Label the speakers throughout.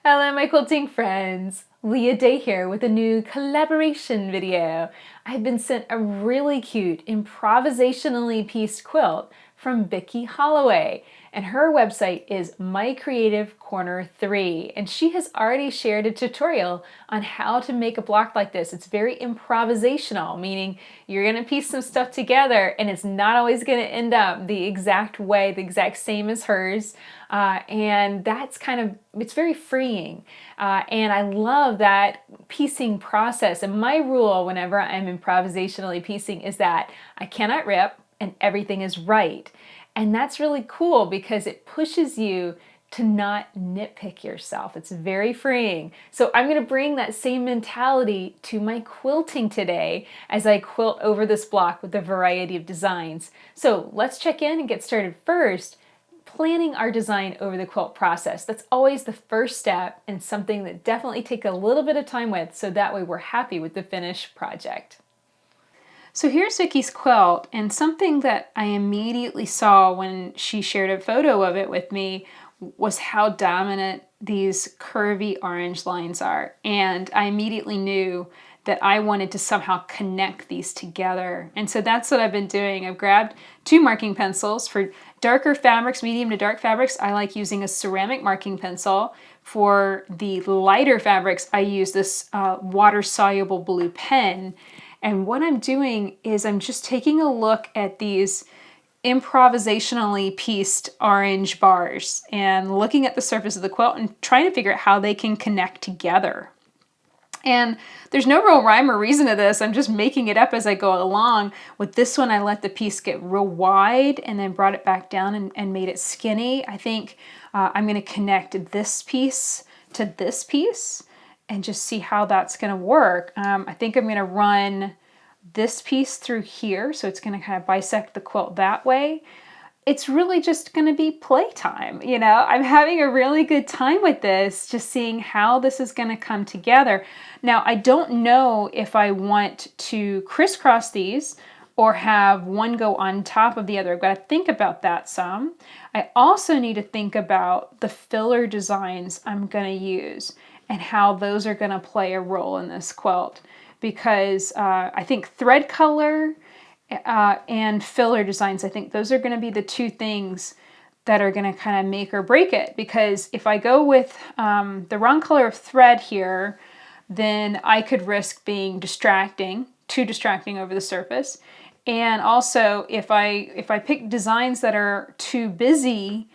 Speaker 1: Hello, my quilting friends. Leah Day here with a new collaboration video. I've been sent a really cute improvisationally pieced quilt from Vicki Holloway, and her website is My Creative Corner 3, and she has already shared a tutorial on how to make a block like this. It's very improvisational, meaning you're going to piece some stuff together and it's not always going to end up the exact way, the exact same as hers. And that's it's very freeing. And I love that piecing process. And my rule whenever I'm improvisationally piecing is that I cannot rip and everything is right. And that's really cool because it pushes you to not nitpick yourself. It's very freeing. So I'm going to bring that same mentality to my quilting today as I quilt over this block with a variety of designs. So let's check in and get started first. Planning our design over the quilt process. That's always the first step and something that definitely take a little bit of time with, so that way we're happy with the finished project. So here's Vicki's quilt, and something that I immediately saw when she shared a photo of it with me was how dominant these curvy orange lines are. And I immediately knew that I wanted to somehow connect these together. And so that's what I've been doing. I've grabbed 2 marking pencils. For darker fabrics, medium to dark fabrics, I like using a ceramic marking pencil. For the lighter fabrics, I use this water-soluble blue pen. And what I'm doing is I'm just taking a look at these improvisationally pieced orange bars and looking at the surface of the quilt and trying to figure out how they can connect together. And there's no real rhyme or reason to this. I'm just making it up as I go along. With this one, I let the piece get real wide and then brought it back down and made it skinny. I think I'm going to connect this piece to this piece and just see how that's going to work. I think I'm going to run this piece through here, so it's going to kind of bisect the quilt that way. It's really just going to be playtime, you know? I'm having a really good time with this, just seeing how this is going to come together. Now, I don't know if I want to crisscross these or have one go on top of the other. I've got to think about that some. I also need to think about the filler designs I'm going to use and how those are going to play a role in this quilt, because I think thread color and filler designs, I think those are going to be the 2 things that are going to kind of make or break it. Because if I go with the wrong color of thread here, then I could risk being too distracting over the surface. And also, if I pick designs that are too busy,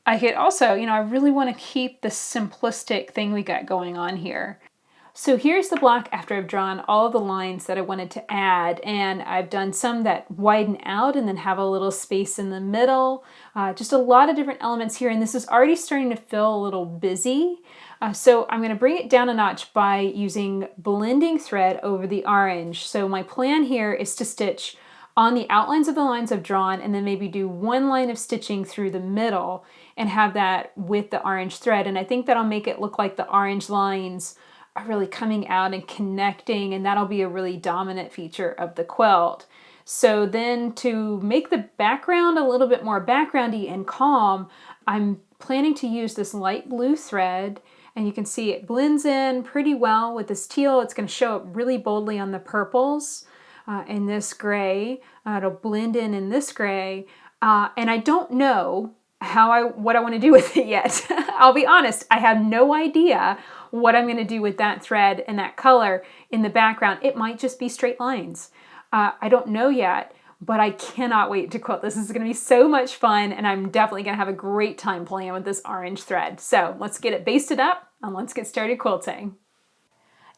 Speaker 1: I could also, I really want to keep the simplistic thing we got going on here. So here's the block after I've drawn all of the lines that I wanted to add, and I've done some that widen out and then have a little space in the middle. Just a lot of different elements here, and this is already starting to feel a little busy. So I'm going to bring it down a notch by using blending thread over the orange. So my plan here is to stitch on the outlines of the lines I've drawn and then maybe do 1 line of stitching through the middle and have that with the orange thread. And I think that'll make it look like the orange lines are really coming out and connecting, and that'll be a really dominant feature of the quilt. So then to make the background a little bit more backgroundy and calm, I'm planning to use this light blue thread, and you can see it blends in pretty well with this teal. It's going to show up really boldly on the purples and this gray. It'll blend in this gray, and I don't know what I want to do with it yet. I'll be honest, I have no idea what I'm going to do with that thread and that color in the background. It might just be straight lines. I don't know yet, but I cannot wait to quilt. This is going to be so much fun, and I'm definitely going to have a great time playing with this orange thread. So let's get it basted up and let's get started quilting.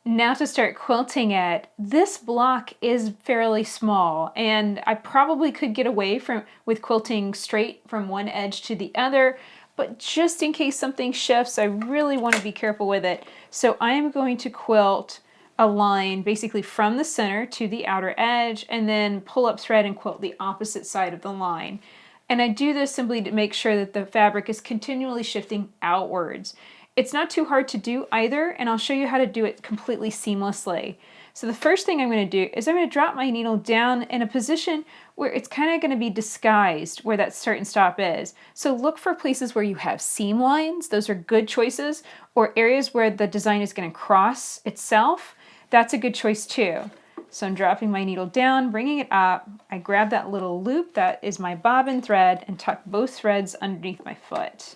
Speaker 1: Now to start quilting it, this block is fairly small, and I probably could get away with quilting straight from one edge to the other, but just in case something shifts, I really want to be careful with it. So I am going to quilt a line basically from the center to the outer edge and then pull up thread and quilt the opposite side of the line. And I do this simply to make sure that the fabric is continually shifting outwards. It's not too hard to do either, and I'll show you how to do it completely seamlessly. So the first thing I'm going to do is I'm going to drop my needle down in a position where it's kind of going to be disguised where that start and stop is. So look for places where you have seam lines. Those are good choices. Or areas where the design is going to cross itself. That's a good choice too. So I'm dropping my needle down, bringing it up. I grab that little loop that is my bobbin thread and tuck both threads underneath my foot.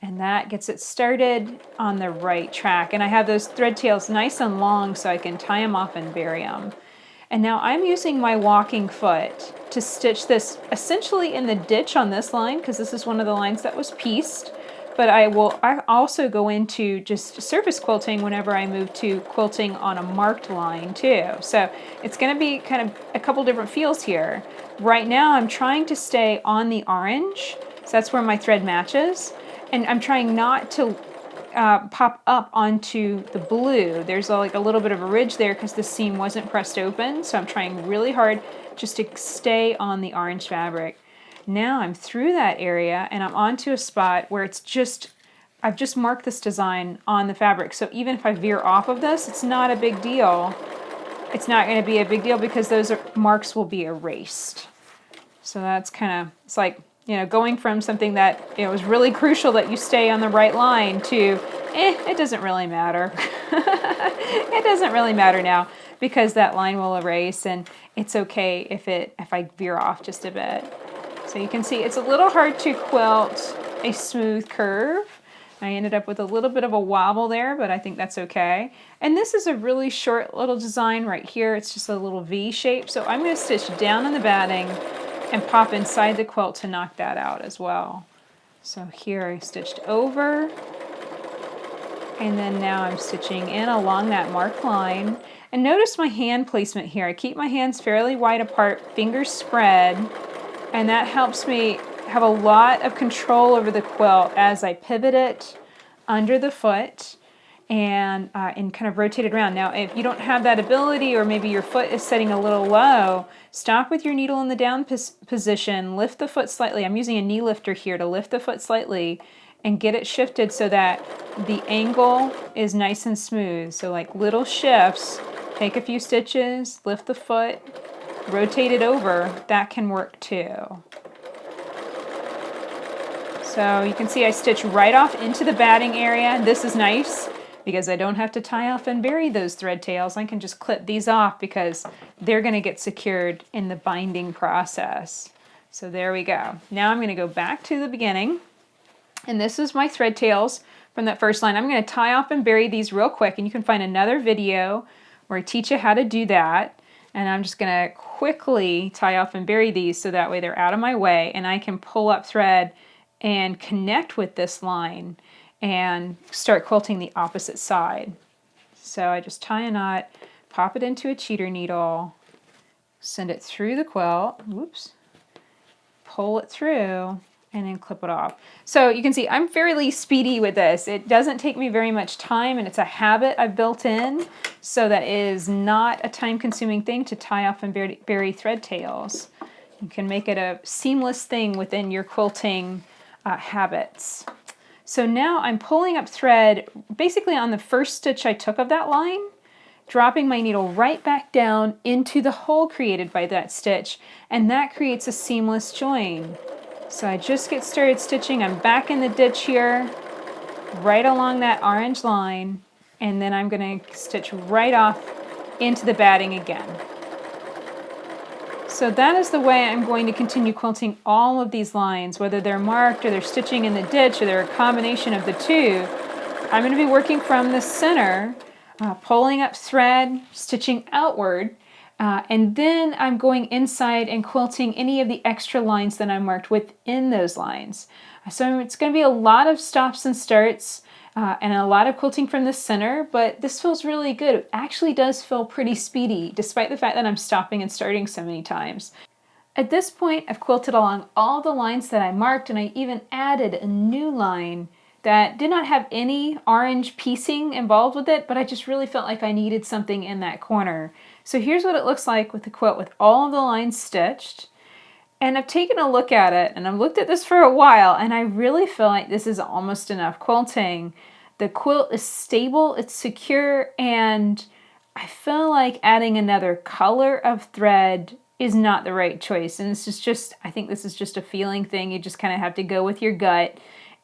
Speaker 1: And that gets it started on the right track. And I have those thread tails nice and long so I can tie them off and bury them. And now I'm using my walking foot to stitch this essentially in the ditch on this line, because this is one of the lines that was pieced. But I also go into just surface quilting whenever I move to quilting on a marked line too. So it's going to be kind of a couple different feels here. Right now I'm trying to stay on the orange, so that's where my thread matches. And I'm trying not to pop up onto the blue. There's like a little bit of a ridge there because the seam wasn't pressed open. So I'm trying really hard just to stay on the orange fabric. Now I'm through that area and I'm onto a spot where it's just, I've just marked this design on the fabric. So even if I veer off of this, it's not a big deal. It's not going to be a big deal because those marks will be erased. So that's kind of, it's like, you know, going from something that, you know, was really crucial that you stay on the right line to, it doesn't really matter. It doesn't really matter now because that line will erase, and it's okay if I veer off just a bit. So you can see it's a little hard to quilt a smooth curve. I ended up with a little bit of a wobble there, but I think that's okay. And this is a really short little design right here. It's just a little V shape. So I'm going to stitch down on the batting and pop inside the quilt to knock that out as well. So here I stitched over, and then now I'm stitching in along that marked line. And notice my hand placement here. I keep my hands fairly wide apart, fingers spread, and that helps me have a lot of control over the quilt as I pivot it under the foot and kind of rotate it around. Now, if you don't have that ability, or maybe your foot is setting a little low, stop with your needle in the down position, lift the foot slightly. I'm using a knee lifter here to lift the foot slightly and get it shifted so that the angle is nice and smooth. So like little shifts, take a few stitches, lift the foot, rotate it over. That can work too. So you can see I stitch right off into the batting area. This is nice because I don't have to tie off and bury those thread tails. I can just clip these off because they're going to get secured in the binding process. So there we go. Now I'm going to go back to the beginning. And this is my thread tails from that first line. I'm going to tie off and bury these real quick, and you can find another video where I teach you how to do that. And I'm just going to quickly tie off and bury these so that way they're out of my way and I can pull up thread and connect with this line and start quilting the opposite side. So I just tie a knot, pop it into a cheater needle, send it through the quilt, whoops, pull it through, and then clip it off. So you can see I'm fairly speedy with this. It doesn't take me very much time, and it's a habit I've built in, so that it is not a time-consuming thing to tie off and bury thread tails. You can make it a seamless thing within your quilting habits. So now I'm pulling up thread basically on the first stitch I took of that line, dropping my needle right back down into the hole created by that stitch, and that creates a seamless join. So I just get started stitching. I'm back in the ditch here, right along that orange line, and then I'm going to stitch right off into the batting again. So that is the way I'm going to continue quilting all of these lines, whether they're marked or they're stitching in the ditch or they're a combination of the two. I'm going to be working from the center, pulling up thread, stitching outward, and then I'm going inside and quilting any of the extra lines that I marked within those lines. So it's going to be a lot of stops and starts and a lot of quilting from the center, but this feels really good. It actually does feel pretty speedy, despite the fact that I'm stopping and starting so many times. At this point, I've quilted along all the lines that I marked, and I even added a new line that did not have any orange piecing involved with it, but I just really felt like I needed something in that corner. So here's what it looks like with the quilt with all of the lines stitched. And I've taken a look at it, and I've looked at this for a while, and I really feel like this is almost enough quilting. The quilt is stable, it's secure, and I feel like adding another color of thread is not the right choice. And this is just, I think this is just a feeling thing. You just kind of have to go with your gut.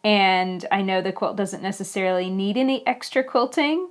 Speaker 1: And I know the quilt doesn't necessarily need any extra quilting,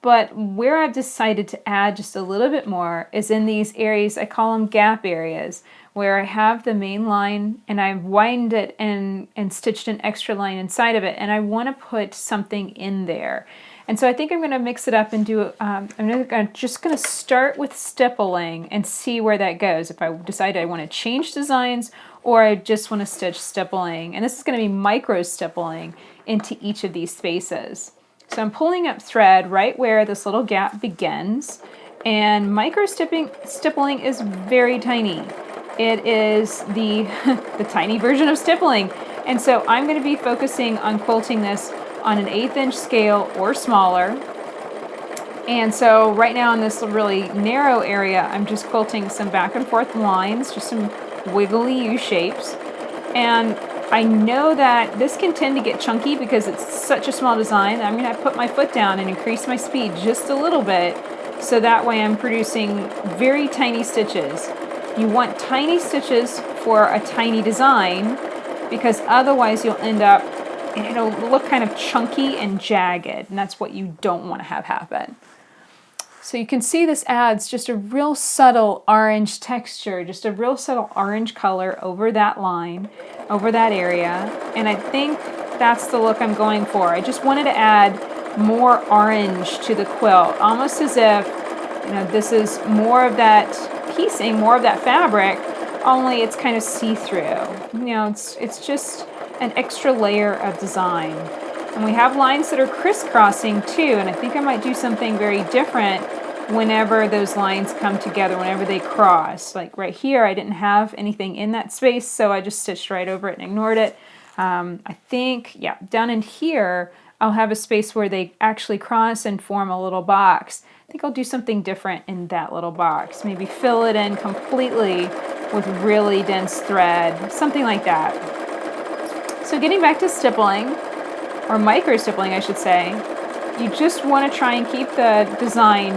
Speaker 1: but where I've decided to add just a little bit more is in these areas, I call them gap areas, where I have the main line and I've widened it and stitched an extra line inside of it, and I want to put something in there. And so I think I'm going to mix it up and do, I'm just going to start with stippling and see where that goes. If I decide I want to change designs or I just want to stitch stippling. And this is going to be micro stippling into each of these spaces. So I'm pulling up thread right where this little gap begins. And micro stippling is very tiny. It is the, the tiny version of stippling. And so I'm going to be focusing on quilting this on an 1/8 inch scale or smaller. And so right now in this really narrow area, I'm just quilting some back and forth lines, just some wiggly U shapes. And I know that this can tend to get chunky because it's such a small design. I'm going to put my foot down and increase my speed just a little bit, so that way I'm producing very tiny stitches. You want tiny stitches for a tiny design, because otherwise you'll end up, it'll look kind of chunky and jagged, and that's what you don't want to have happen. So you can see this adds just a real subtle orange texture, just a real subtle orange color over that line, over that area, and I think that's the look I'm going for. I just wanted to add more orange to the quilt, almost as if, you know, this is more of that piecing, more of that fabric, only it's kind of see-through. You know, it's just an extra layer of design. And we have lines that are crisscrossing too, and I think I might do something very different whenever those lines come together, whenever they cross. Like right here, I didn't have anything in that space, so I just stitched right over it and ignored it. I think, yeah, down in here, I'll have a space where they actually cross and form a little box. I think I'll do something different in that little box. Maybe fill it in completely with really dense thread, something like that. So getting back to stippling, or micro stippling I should say, you just want to try and keep the design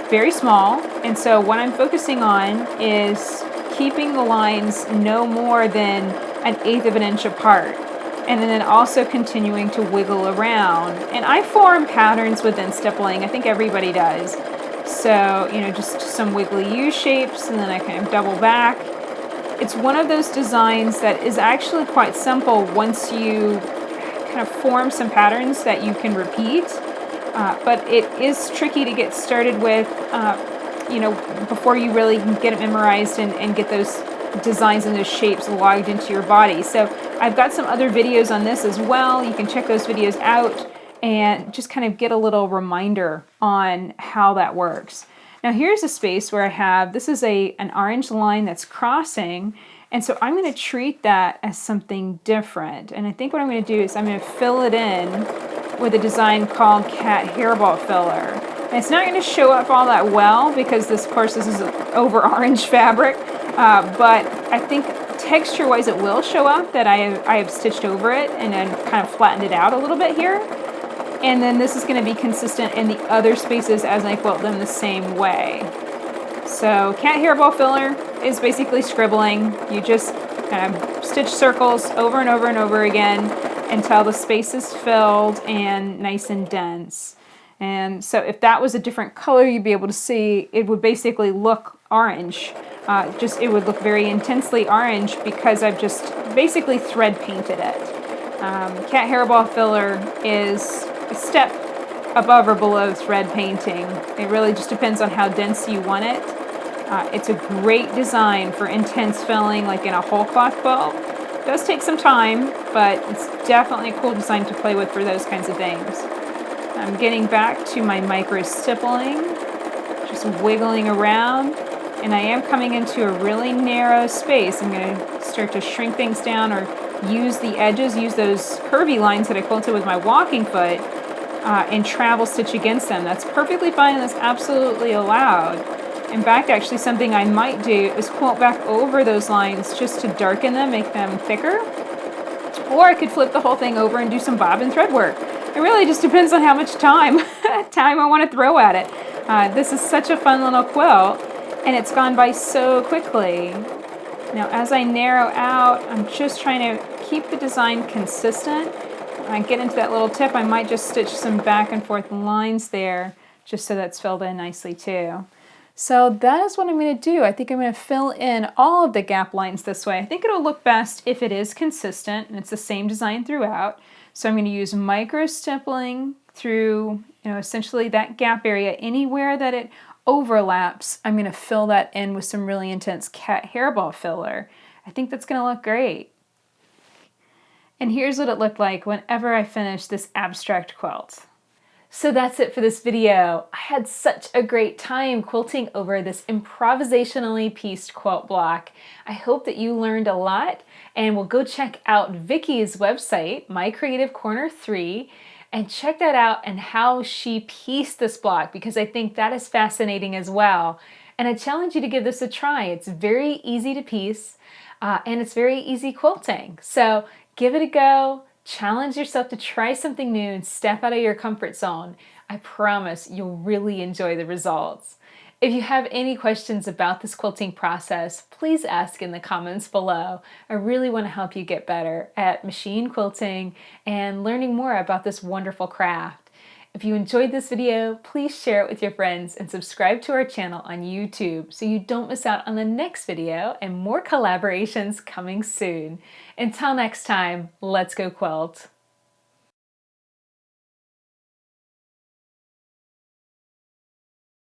Speaker 1: very small. And so what I'm focusing on is keeping the lines no more than 1/8 of an inch apart. And then also continuing to wiggle around. And I form patterns within stippling. I think everybody does. So, you know, just some wiggly U shapes, and then I kind of double back. It's one of those designs that is actually quite simple once you kind of form some patterns that you can repeat. But it is tricky to get started with, you know, before you really get it memorized and get those designs and those shapes logged into your body. So I've got some other videos on this as well. You can check those videos out and just kind of get a little reminder on how that works. Now here's a space where I have, this is an orange line that's crossing, and so I'm going to treat that as something different. And I think what I'm going to do is I'm going to fill it in with a design called cat hairball filler. And it's not going to show up all that well because this, of course, this is over orange fabric, but I think texture-wise it will show up that I have stitched over it and then kind of flattened it out a little bit here. And then this is going to be consistent in the other spaces as I quilt them the same way. So cat hairball filler is basically scribbling. You just kind of stitch circles over and over and over again until the space is filled and nice and dense. And so if that was a different color, you'd be able to see it would basically look orange. It would look very intensely orange because I've just basically thread painted it. Cat hairball filler is a step above or below thread painting. It really just depends on how dense you want it. It's a great design for intense filling, like in a whole cloth quilt. It does take some time, but it's definitely a cool design to play with for those kinds of things. I'm getting back to my micro stippling, just wiggling around, and I am coming into a really narrow space. I'm going to start to shrink things down or use the edges, use those curvy lines that I quilted with my walking foot, and travel stitch against them. That's perfectly fine and that's absolutely allowed. In fact, actually something I might do is quilt back over those lines just to darken them, make them thicker. Or I could flip the whole thing over and do some bobbin thread work. It really just depends on how much time I want to throw at it. This is such a fun little quilt, and it's gone by so quickly. Now, as I narrow out, I'm just trying to keep the design consistent. When I get into that little tip, I might just stitch some back and forth lines there, just so that's filled in nicely too. So that is what I'm going to do. I think I'm going to fill in all of the gap lines this way. I think it'll look best if it is consistent and it's the same design throughout. So I'm going to use micro stippling through, essentially that gap area. Anywhere that it overlaps, I'm going to fill that in with some really intense cat hairball filler. I think that's going to look great. And here's what it looked like whenever I finished this abstract quilt. So that's it for this video. I had such a great time quilting over this improvisationally pieced quilt block. I hope that you learned a lot, and we'll go check out Vicki's website, My Creative Corner 3, and check that out and how she pieced this block, because I think that is fascinating as well. And I challenge you to give this a try. It's very easy to piece, and it's very easy quilting. So give it a go. Challenge yourself to try something new and step out of your comfort zone. I promise you'll really enjoy the results. If you have any questions about this quilting process, please ask in the comments below. I really want to help you get better at machine quilting and learning more about this wonderful craft. If you enjoyed this video, please share it with your friends and subscribe to our channel on YouTube so you don't miss out on the next video and more collaborations coming soon. Until next time, let's go quilt.